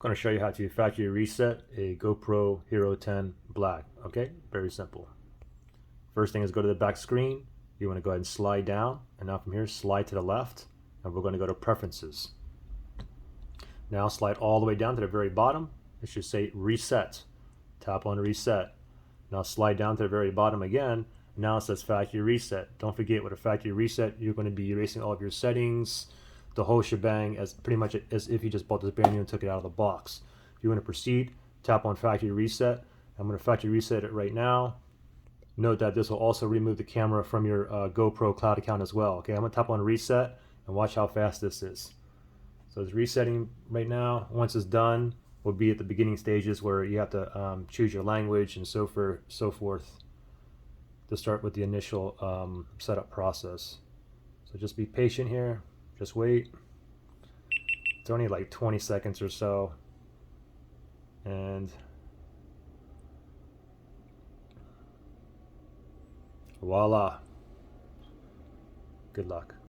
Going to show you how to factory reset a GoPro Hero 10 Black. Okay, very simple. First thing is go to the back screen. You want to go ahead and slide down, and now from here slide to the left, and we're going to go to Preferences. Now slide all the way down to the very bottom. It should say Reset. Tap on Reset. Now slide down to the very bottom again. Now it says Factory Reset. Don't forget, with a factory reset, you're going to be erasing all of your settings, the whole shebang, as pretty much as if you just bought this brand new and took it out of the box. If you want to proceed, tap on Factory Reset. I'm going to factory reset it right now. Note that this will also remove the camera from your GoPro cloud account as well. Okay, I'm going to tap on Reset and watch how fast this is. So it's resetting right now. Once it's done, we'll be at the beginning stages where you have to choose your language and so forth to start with the initial setup process. So just be patient here. Just wait. It's only like 20 seconds or so. And voila. Good luck.